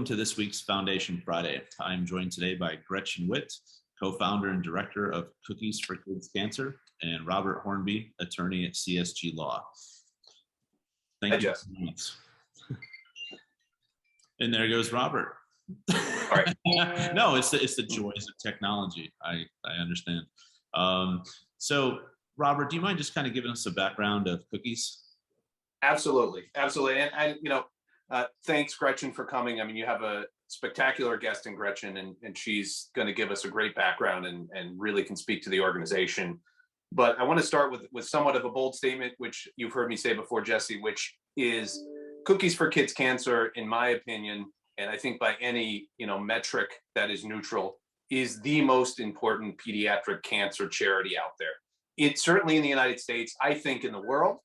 Welcome to this week's Foundation Friday. I'm joined today by Gretchen Witt, co-founder and director of Cookies for Kids Cancer, and Robert Hornby, attorney at CSG Law. Thank you. Jess. And there goes Robert. All right. No, it's the joys of technology. I understand. So, Robert, do you mind just kind of giving us a background of Cookies? Absolutely. And thanks, Gretchen, for coming. I mean, you have a spectacular guest in Gretchen, and she's going to give us a great background and really can speak to the organization. But I want to start with somewhat of a bold statement, which you've heard me say before, Jesse, which is Cookies for Kids Cancer, in my opinion, and I think by any metric that is neutral, is the most important pediatric cancer charity out there. It's certainly in the United States, I think in the world.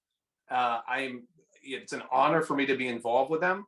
It's an honor for me to be involved with them.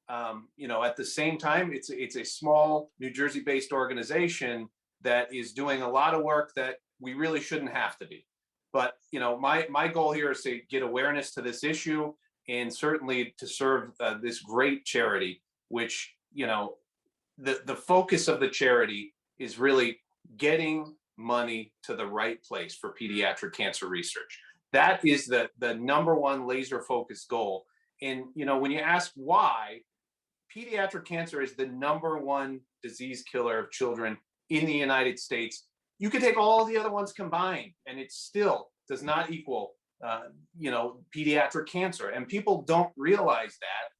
At the same time, it's a small New Jersey-based organization that is doing a lot of work that we really shouldn't have to be. But my goal here is to get awareness to this issue, and certainly to serve this great charity, which the focus of the charity is really getting money to the right place for pediatric cancer research. That is the number one laser focused goal. And when you ask why, pediatric cancer is the number one disease killer of children in the United States. You could take all the other ones combined, and it still does not equal pediatric cancer. And people don't realize that.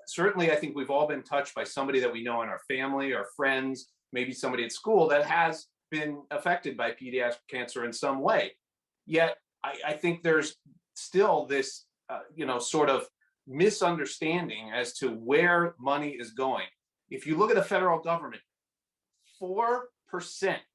Certainly I think we've all been touched by somebody that we know in our family, our friends, maybe somebody at school that has been affected by pediatric cancer in some way. Yet I think there's still this, sort of misunderstanding as to where money is going. If you look at the federal government, 4%,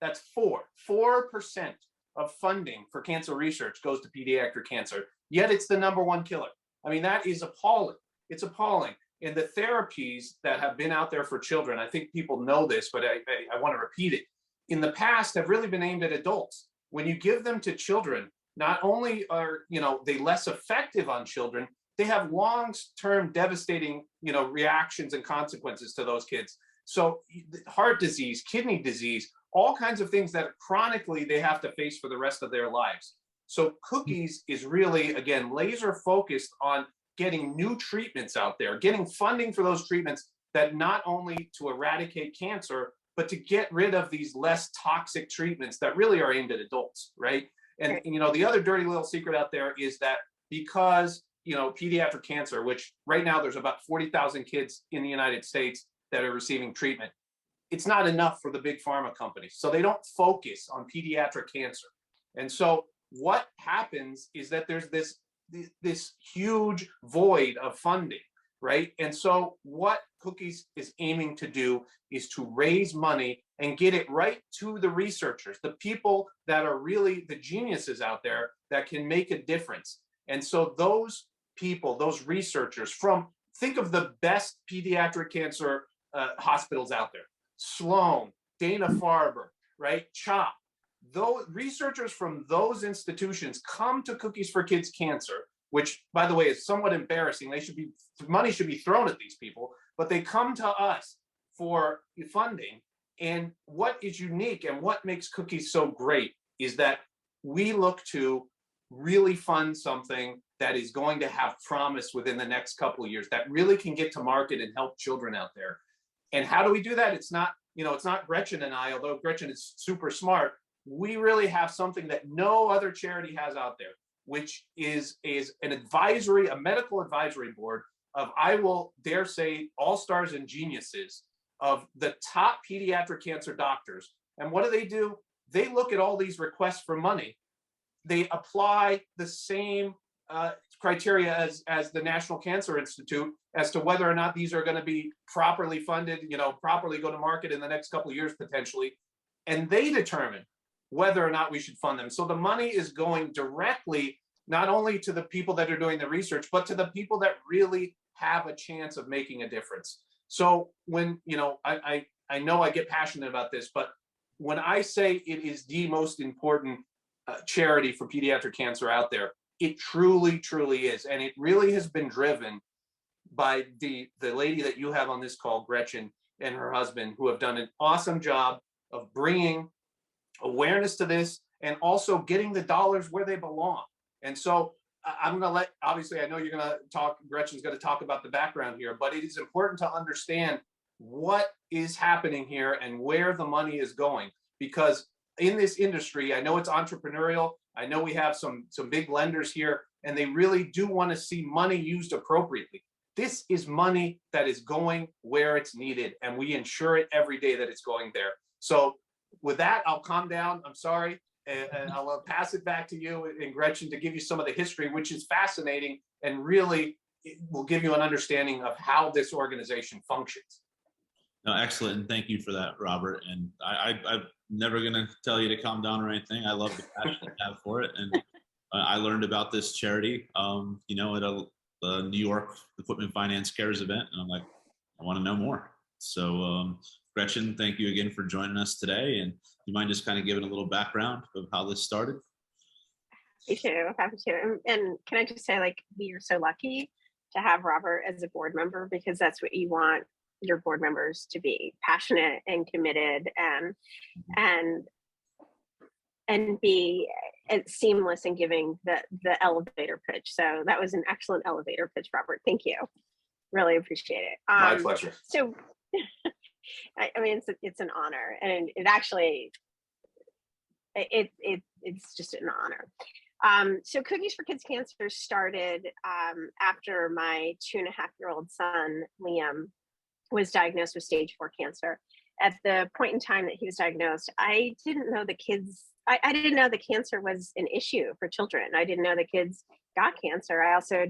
that's 4% of funding for cancer research goes to pediatric cancer, yet it's the number one killer. I mean, that is appalling. It's appalling. And the therapies that have been out there for children, I think people know this, but I want to repeat it, in the past have really been aimed at adults. When you give them to children, not only are they less effective on children, they have long-term devastating reactions and consequences to those kids. So heart disease, kidney disease, all kinds of things that chronically they have to face for the rest of their lives. So Cookies is really, again, laser focused on getting new treatments out there, getting funding for those treatments that not only to eradicate cancer, but to get rid of these less toxic treatments that really are aimed at adults, right? And the other dirty little secret out there is that because pediatric cancer, which right now there's about 40,000 kids in the United States that are receiving treatment, it's not enough for the big pharma companies. So they don't focus on pediatric cancer. And so what happens is that there's this huge void of funding, right? And so what Cookies is aiming to do is to raise money and get it right to the researchers, the people that are really the geniuses out there that can make a difference. And so those people, those researchers think of the best pediatric cancer hospitals out there, Sloan, Dana-Farber, right? CHOP. Those researchers from those institutions come to Cookies for Kids Cancer, which, by the way, is somewhat embarrassing. Money should be thrown at these people, but they come to us for funding. And what is unique and what makes Cookies so great is that we look to really fund something that is going to have promise within the next couple of years, that really can get to market and help children out there. And how do we do that? It's not Gretchen and I, although Gretchen is super smart. We really have something that no other charity has out there, which is a medical advisory board of, I will dare say, all-stars and geniuses of the top pediatric cancer doctors. And what do? They look at all these requests for money. They apply the same criteria as the National Cancer Institute as to whether or not these are going to be properly funded, properly go to market in the next couple of years potentially. And they determine whether or not we should fund them. So the money is going directly not only to the people that are doing the research, but to the people that really have a chance of making a difference. So when, I know I get passionate about this, but when I say it is the most important charity for pediatric cancer out there, it truly, truly is. And it really has been driven by the lady that you have on this call, Gretchen, and her husband, who have done an awesome job of bringing awareness to this and also getting the dollars where they belong. And so I'm going to let, obviously, I know you're going to talk, Gretchen's going to talk about the background here, but it is important to understand what is happening here and where the money is going. Because in this industry, I know it's entrepreneurial. I know we have some big lenders here, and they really do want to see money used appropriately. This is money that is going where it's needed, and we ensure it every day that it's going there. So with that, I'll calm down. I'm sorry. And I'll pass it back to you and Gretchen to give you some of the history, which is fascinating and really will give you an understanding of how this organization functions. No, excellent. And thank you for that, Robert. And I'm never going to tell you to calm down or anything. I love the passion you have for it. And I learned about this charity, at a New York Equipment Finance Cares event. And I'm like, I want to know more. So Gretchen, thank you again for joining us today. And you mind just kind of giving a little background of how this started? Happy to. And can I just say, we are so lucky to have Robert as a board member, because that's what you want your board members to be: passionate and committed and be seamless in giving the elevator pitch. So that was an excellent elevator pitch, Robert. Thank you. Really appreciate it. My pleasure. So, I mean, it's an honor, and it actually, it's just an honor. So Cookies for Kids Cancer started after my 2.5-year-old son, Liam, was diagnosed with stage 4 cancer. At the point in time that he was diagnosed, I didn't know I didn't know the cancer was an issue for children. I didn't know the kids got cancer. I also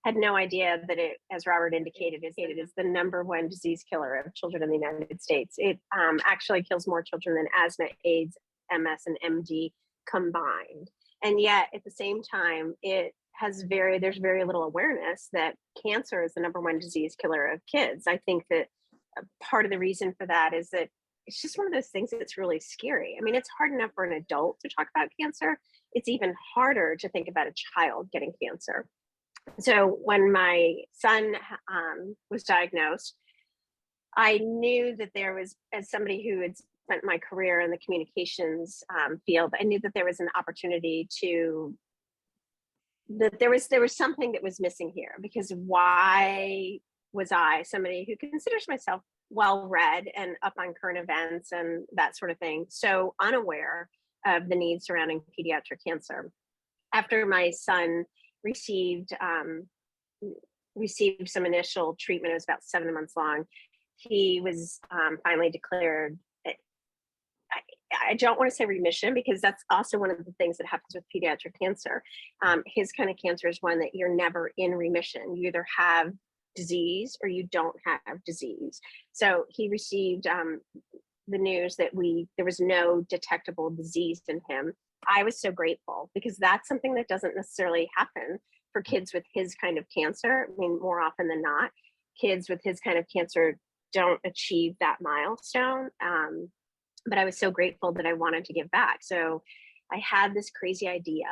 had no idea that it, as Robert indicated, is the #1 disease killer of children in the United States. It actually kills more children than asthma, AIDS, MS, and MD combined. And yet, at the same time, there's very little awareness that cancer is the #1 disease killer of kids. I think that part of the reason for that is that it's just one of those things that's really scary. I mean, it's hard enough for an adult to talk about cancer. It's even harder to think about a child getting cancer. So when my son was diagnosed, I knew that there was, as somebody who had spent my career in the communications field, I knew that there was an opportunity that there was something that was missing here. Because why was I, somebody who considers myself well-read and up on current events and that sort of thing, so unaware of the needs surrounding pediatric cancer? After my son received some initial treatment, it was about 7 months long, he was finally declared, I don't want to say remission, because that's also one of the things that happens with pediatric cancer. His kind of cancer is one that you're never in remission. You either have disease or you don't have disease. So he received the news that there was no detectable disease in him. I was so grateful, because that's something that doesn't necessarily happen for kids with his kind of cancer. I mean, more often than not, kids with his kind of cancer don't achieve that milestone. But I was so grateful that I wanted to give back. So I had this crazy idea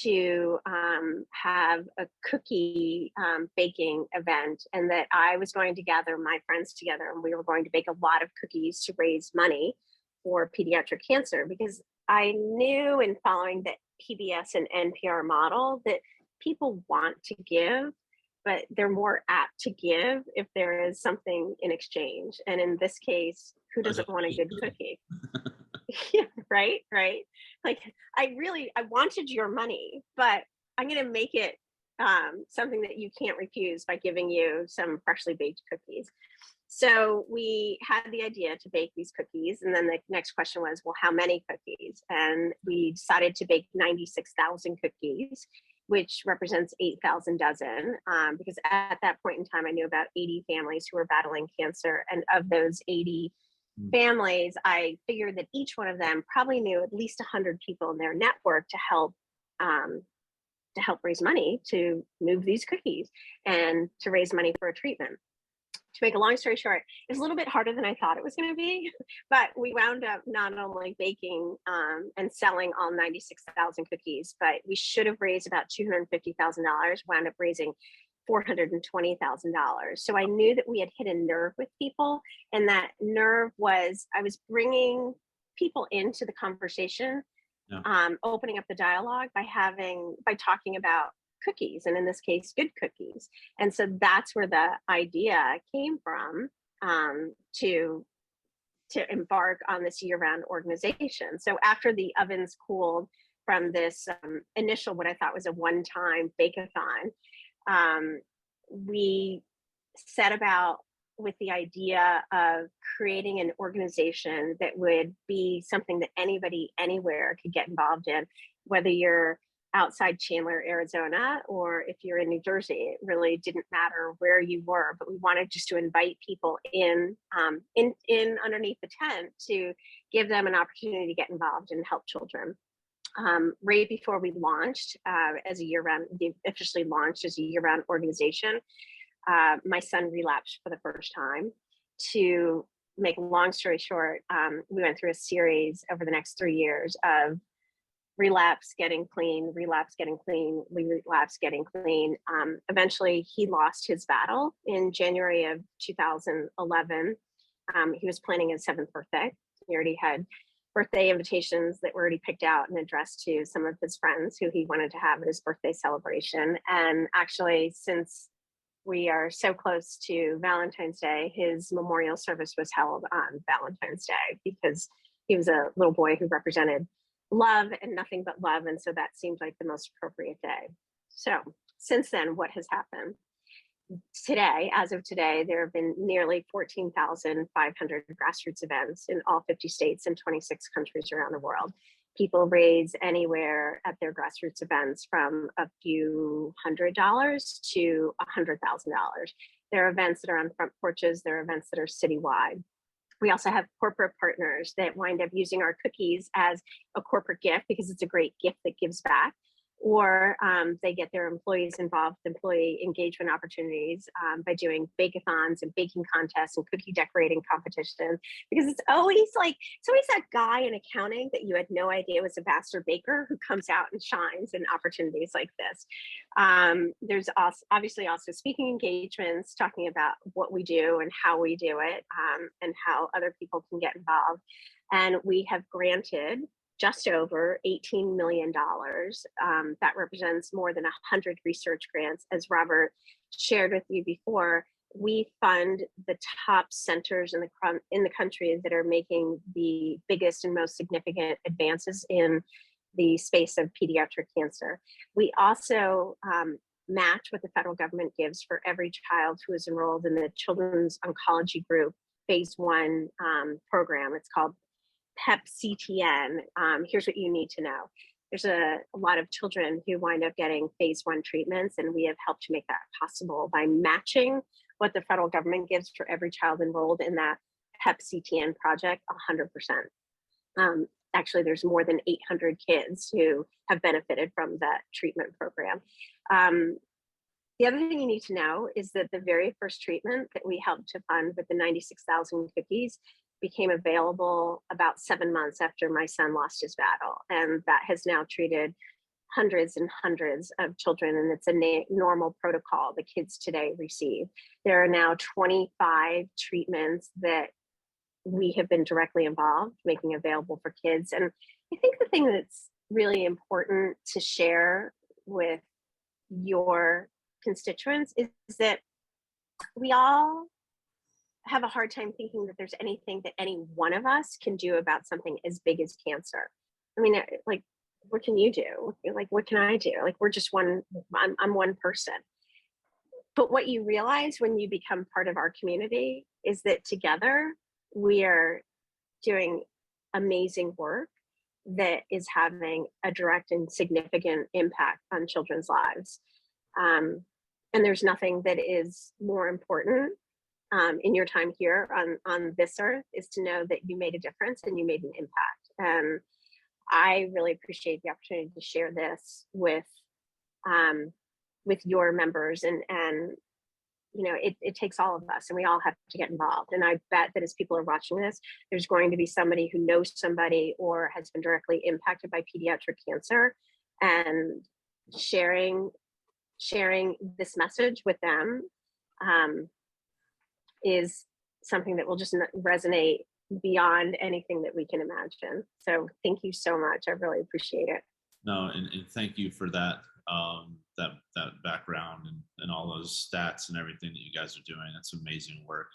to have a cookie baking event, and that I was going to gather my friends together, and we were going to bake a lot of cookies to raise money for pediatric cancer. Because I knew, in following the PBS and NPR model, that people want to give, but they're more apt to give if there is something in exchange. And in this case, who doesn't want a good cookie? Yeah, right. Like, I wanted your money, but I'm going to make it something that you can't refuse by giving you some freshly baked cookies. So we had the idea to bake these cookies. And then the next question was, well, how many cookies? And we decided to bake 96,000 cookies, which represents 8,000 dozen. Because at that point in time, I knew about 80 families who were battling cancer. And of those 80 families, I figured that each one of them probably knew at least 100 people in their network to help raise money to move these cookies and to raise money for a treatment. To make a long story short, it's a little bit harder than I thought it was going to be, but we wound up not only baking and selling all 96,000 cookies, but we should have raised about $250,000, wound up raising $420,000. So I knew that we had hit a nerve with people, and that nerve was I was bringing people into the conversation, opening up the dialogue by talking about cookies, and in this case, good cookies. And so that's where the idea came from, to embark on this year-round organization. So after the ovens cooled from this initial, what I thought was a one-time bake-a-thon, we set about with the idea of creating an organization that would be something that anybody anywhere could get involved in, whether you're outside Chandler, Arizona, or if you're in New Jersey. It really didn't matter where you were, but we wanted just to invite people in underneath the tent to give them an opportunity to get involved and help children. Right before we launched as a year-round, officially launched as a year-round organization, my son relapsed for the first time. To make a long story short, we went through a series over the next 3 years of relapse, getting clean, relapse, getting clean, relapse, getting clean. Eventually, he lost his battle in January of 2011. He was planning his 7th birthday. He already had birthday invitations that were already picked out and addressed to some of his friends who he wanted to have at his birthday celebration. And actually, since we are so close to Valentine's Day, his memorial service was held on Valentine's Day because he was a little boy who represented love and nothing but love. And so that seemed like the most appropriate day. So since then, what has happened? Today, as of today, there have been nearly 14,500 grassroots events in all 50 states and 26 countries around the world. People raise anywhere at their grassroots events from a few $100 to $100,000. There are events that are on front porches. There are events that are citywide. We also have corporate partners that wind up using our cookies as a corporate gift because it's a great gift that gives back, or they get their employees involved with employee engagement opportunities by doing bake-a-thons and baking contests and cookie decorating competitions. Because it's always that guy in accounting that you had no idea was a master baker who comes out and shines in opportunities like this. There's also, obviously also speaking engagements, talking about what we do and how we do it, and how other people can get involved. And we have granted just over $18 million. That represents more than 100 research grants. As Robert shared with you before, we fund the top centers in the country that are making the biggest and most significant advances in the space of pediatric cancer. We also match what the federal government gives for every child who is enrolled in the Children's Oncology Group Phase 1 program. It's called PEP-CTN. Here's what you need to know. There's a lot of children who wind up getting Phase 1 treatments, and we have helped to make that possible by matching what the federal government gives for every child enrolled in that PEP-CTN project 100%. Actually, there's more than 800 kids who have benefited from that treatment program. The other thing you need to know is that the very first treatment that we helped to fund with the 96,000 cookies became available about 7 months after my son lost his battle. And that has now treated hundreds and hundreds of children, and it's a normal protocol the kids today receive. There are now 25 treatments that we have been directly involved making available for kids. And I think the thing that's really important to share with your constituents is that we all have a hard time thinking that there's anything that any one of us can do about something as big as cancer. I mean, like, what can you do? Like, what can I do? Like, we're just I'm one person. But what you realize when you become part of our community is that together we are doing amazing work that is having a direct and significant impact on children's lives. And there's nothing that is more important in your time here on this earth is to know that you made a difference and you made an impact. And I really appreciate the opportunity to share this with your members, and you know, it takes all of us, and we all have to get involved. And I bet that as people are watching this, there's going to be somebody who knows somebody or has been directly impacted by pediatric cancer, and sharing sharing this message with them is something that will just resonate beyond anything that we can imagine. So thank you so much. I really appreciate it. No, and thank you for that that background and all those stats and everything that you guys are doing. That's amazing work.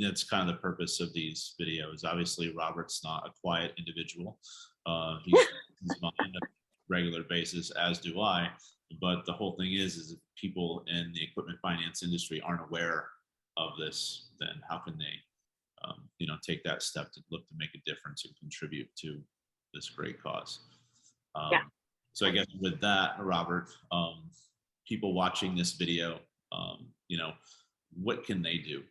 That's kind of the purpose of these videos. Obviously, Robert's not a quiet individual. He's on a regular basis, as do I. But the whole thing is if people in the equipment finance industry aren't aware of this, then how can they, take that step to look to make a difference and contribute to this great cause? Yeah. So I guess with that, Robert, people watching this video, what can they do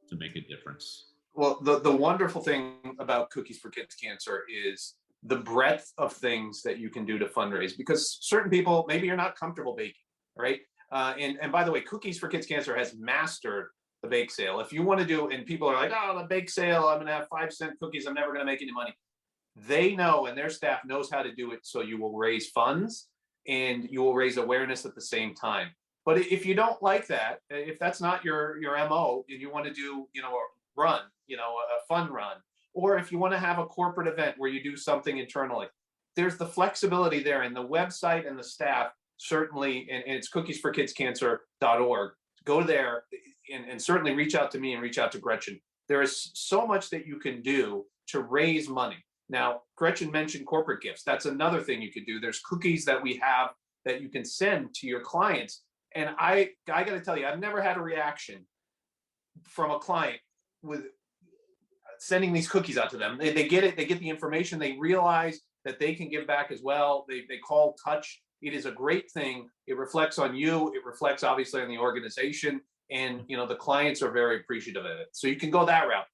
to make a difference? Well, the wonderful thing about Cookies for Kids Cancer is the breadth of things that you can do to fundraise, because certain people, maybe you're not comfortable baking, right? And by the way, Cookies for Kids Cancer has mastered the bake sale. If you want to do, and people are like, oh, the bake sale, I'm going to have 5-cent cookies, I'm never going to make any money. They know, and their staff knows how to do it, so you will raise funds and you will raise awareness at the same time. But if you don't like that, if that's not your MO, and you want to do, a run, a fun run, or if you want to have a corporate event where you do something internally, there's the flexibility there, and the website and the staff certainly, and it's cookiesforkidscancer.org. Go there and certainly reach out to me and reach out to Gretchen. There is so much that you can do to raise money. Now, Gretchen mentioned corporate gifts. That's another thing you could do. There's cookies that we have that you can send to your clients. And I got to tell you, I've never had a reaction from a client with sending these cookies out to them. They get it. They get the information. They realize that they can give back as well. They call touch. It is a great thing. It reflects on you. It reflects obviously on the organization. And, the clients are very appreciative of it. So you can go that route.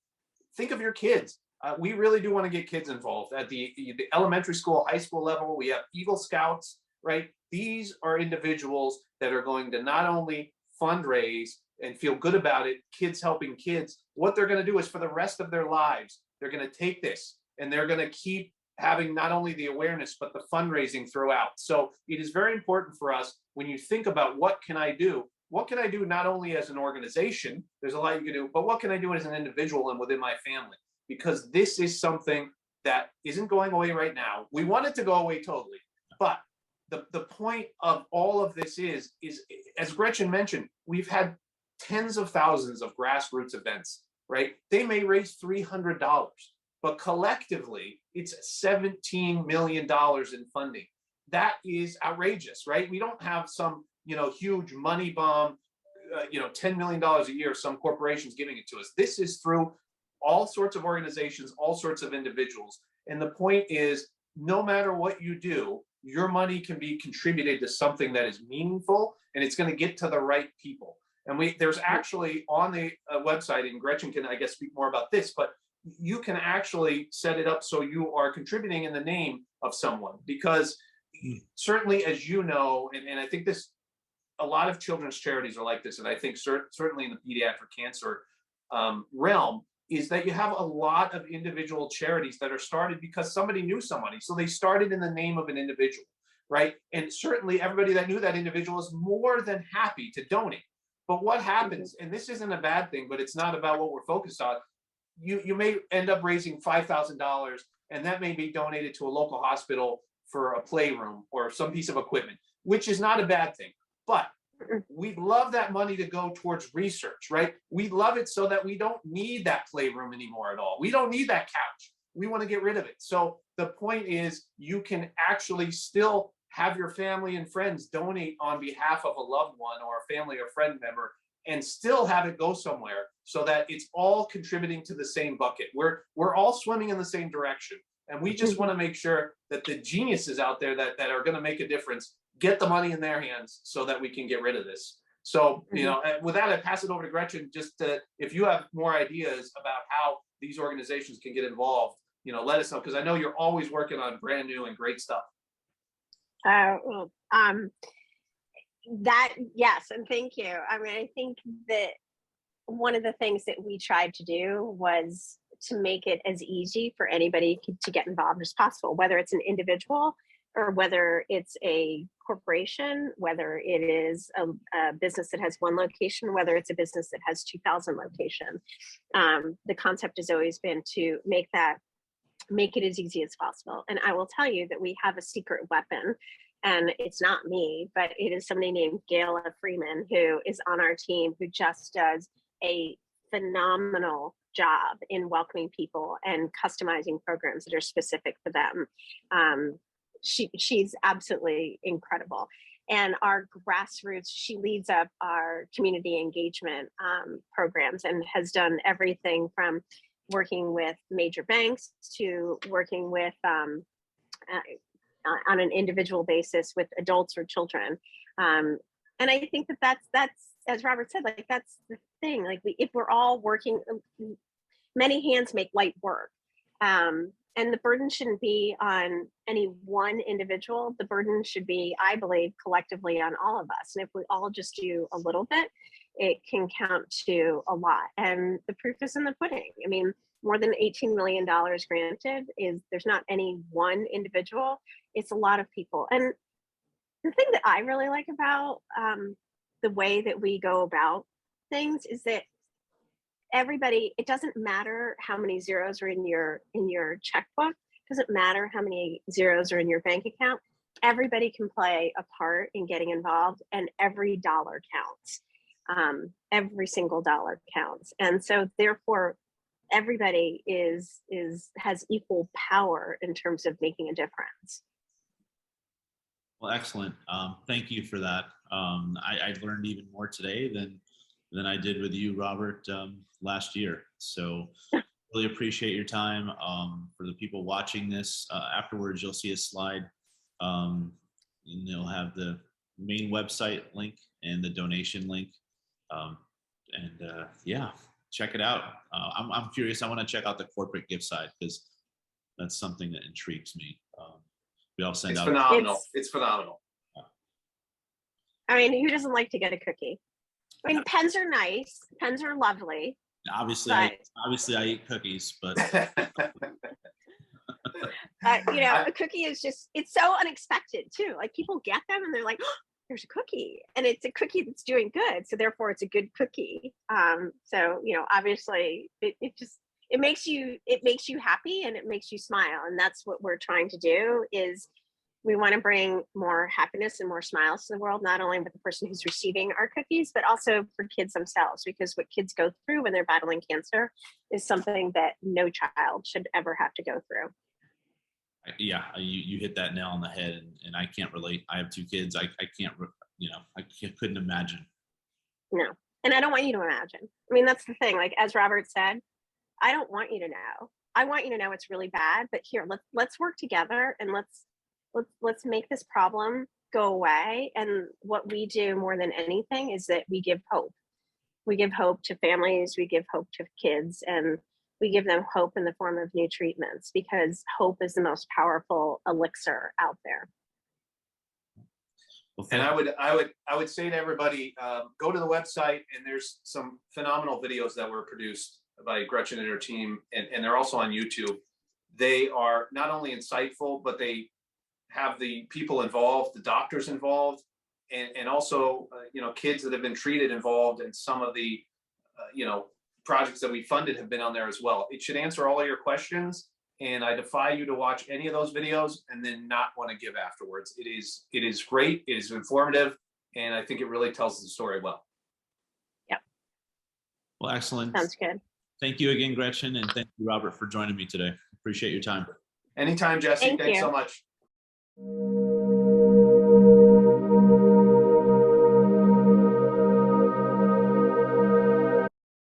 Think of your kids. We really do want to get kids involved at the elementary school, high school level. We have Eagle Scouts, right? These are individuals that are going to not only fundraise and feel good about it, kids helping kids. What they're going to do is for the rest of their lives, they're going to take this and they're going to keep having not only the awareness, but the fundraising throughout. So it is very important for us when you think about what can I do not only as an organization, there's a lot you can do, but what can I do as an individual and within my family? Because this is something that isn't going away right now. We want it to go away totally. But the point of all of this is, as Gretchen mentioned, we've had tens of thousands of grassroots events, right? They may raise $300, but collectively, it's $17 million in funding. That is outrageous, right? We don't have some, huge money bomb, $10 million a year, some corporations giving it to us. This is through all sorts of organizations, all sorts of individuals. And the point is, no matter what you do, your money can be contributed to something that is meaningful, and it's going to get to the right people. And there's actually on the website, and Gretchen can, I guess, speak more about this, but you can actually set it up so you are contributing in the name of someone. Because certainly, as you know, and I think a lot of children's charities are like this, and I think certainly in the pediatric cancer realm, is that you have a lot of individual charities that are started because somebody knew somebody. So they started in the name of an individual, right? And certainly everybody that knew that individual is more than happy to donate. But what happens, and this isn't a bad thing, but it's not about what we're focused on. You may end up raising $5,000, and that may be donated to a local hospital for a playroom or some piece of equipment, which is not a bad thing. But we'd love that money to go towards research, right? We love it so that we don't need that playroom anymore at all. We don't need that couch. We want to get rid of it. So the point is, you can actually still have your family and friends donate on behalf of a loved one or a family or friend member, and still have it go somewhere so that it's all contributing to the same bucket. We're all swimming in the same direction. And we just want to make sure that the geniuses out there that are going to make a difference get the money in their hands so that we can get rid of this. So, with that, I pass it over to Gretchen, just if you have more ideas about how these organizations can get involved, let us know, because I know you're always working on brand new and great stuff. Yes, and thank you. I mean, I think that one of the things that we tried to do was to make it as easy for anybody to get involved as possible, whether it's an individual or whether it's a corporation, whether it is a business that has one location, whether it's a business that has 2,000 locations. The concept has always been to make it as easy as possible. And I will tell you that we have a secret weapon, and it's not me, but it is somebody named Gayla Freeman, who is on our team, who just does a phenomenal job in welcoming people and customizing programs that are specific for them. She's absolutely incredible. And our grassroots, she leads up our community engagement programs and has done everything from working with major banks to working with on an individual basis with adults or children. And I think that's as Robert said, like that's the thing. Like if we're all working, many hands make light work. And the burden shouldn't be on any one individual. The burden should be, I believe, collectively on all of us. And if we all just do a little bit, it can count to a lot. And the proof is in the pudding. I mean, more than $18 million granted there's not any one individual, it's a lot of people. And the thing that I really like about the way that we go about things is that everybody, it doesn't matter how many zeros are in your checkbook, it doesn't matter how many zeros are in your bank account. Everybody can play a part in getting involved, and every dollar counts. Every single dollar counts. And so therefore everybody has equal power in terms of making a difference. Well, excellent. Thank you for that. I learned even more today than I did with you, Robert, last year. So really appreciate your time. For the people watching this, afterwards, you'll see a slide and you'll have the main website link and the donation link. Yeah, check it out. I'm curious. I want to check out the corporate gift side because that's something that intrigues me. We all send It's out. phenomenal. It's phenomenal. I mean, who doesn't like to get a cookie? I mean, pens are nice. Pens are lovely. Obviously, I eat cookies, but a cookie is it's so unexpected too. Like people get them and they're like, oh, there's a cookie, and it's a cookie that's doing good, so therefore it's a good cookie. So obviously it makes you happy and it makes you smile, and that's what we're trying to do. Is we want to bring more happiness and more smiles to the world, not only with the person who's receiving our cookies, but also for kids themselves, because what kids go through when they're battling cancer is something that no child should ever have to go through. Yeah, you hit that nail on the head, and I can't relate. I have 2 kids. I couldn't imagine. No, and I don't want you to imagine. I mean, that's the thing. Like as Robert said, I don't want you to know. I want you to know it's really bad, but here, let's work together and let's make this problem go away. And what we do more than anything is that we give hope. We give hope to families, we give hope to kids, and we give them hope in the form of new treatments, because hope is the most powerful elixir out there. Well, and I would say to everybody, go to the website, and there's some phenomenal videos that were produced by Gretchen and her team, and they're also on YouTube. They are not only insightful, but they have the people involved, the doctors involved, and also kids that have been treated involved, and some of the projects that we funded have been on there as well. It should answer all of your questions, and I defy you to watch any of those videos and then not want to give afterwards. It is great, it is informative, and I think it really tells the story well. Yep. Well, excellent. Sounds good. Thank you again, Gretchen, and thank you, Robert, for joining me today. Appreciate your time. Anytime, Jesse. Thanks so much.